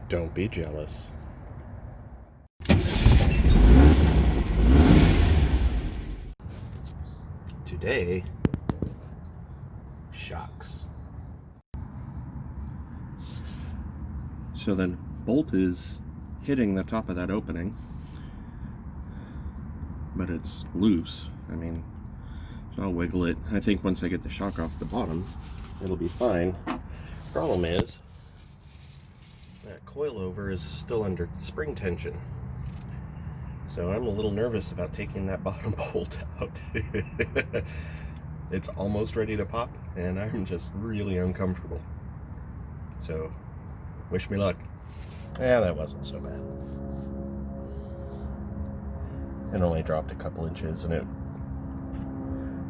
Don't be jealous. Today, shocks. So then bolt is hitting the top of that opening, but it's loose. I mean, so I'll wiggle it. I think once I get the shock off the bottom, it'll be fine. Problem is, that coilover is still under spring tension. So I'm a little nervous about taking that bottom bolt out. It's almost ready to pop, and I'm just really uncomfortable. So, wish me luck. Yeah, that wasn't so bad. It only dropped a couple inches, and it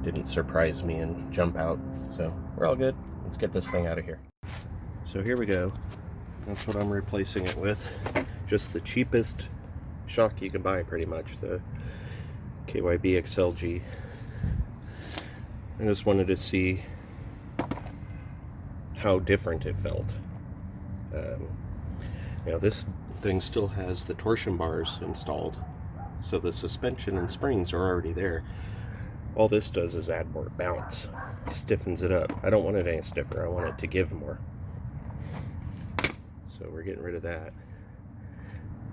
didn't surprise me and jump out. So, we're all good. Let's get this thing out of here. So here we go. That's what I'm replacing it with. Just the cheapest shock you can buy, pretty much, the KYB XLG. I just wanted to see how different it felt. This thing still has the torsion bars installed, so the suspension and springs are already there. All this does is add more bounce, stiffens it up. I don't want it any stiffer, I want it to give more. So we're getting rid of that.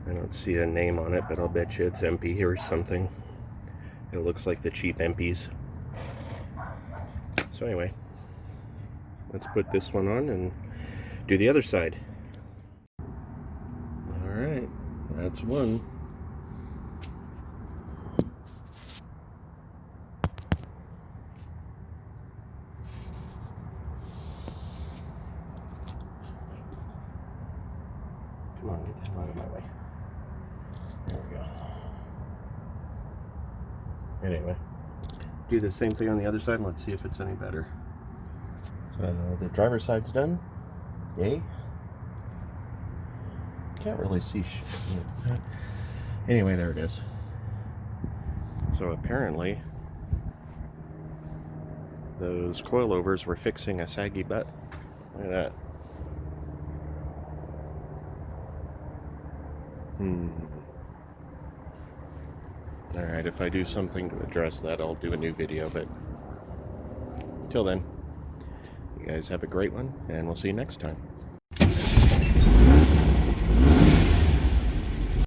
I don't see a name on it, but I'll bet you it's MP or something. It looks like the cheap MPs. So anyway, let's put this one on and do the other side. Alright, that's one. Come on, get the hell out of my way. There we go. Anyway, do the same thing on the other side and let's see if it's any better. So the driver's side's done. Yay. Can't really see shit. Anyway, there it is. So apparently those coilovers were fixing a saggy butt. Look at that. Alright, if I do something to address that, I'll do a new video, but till then, you guys have a great one, and we'll see you next time.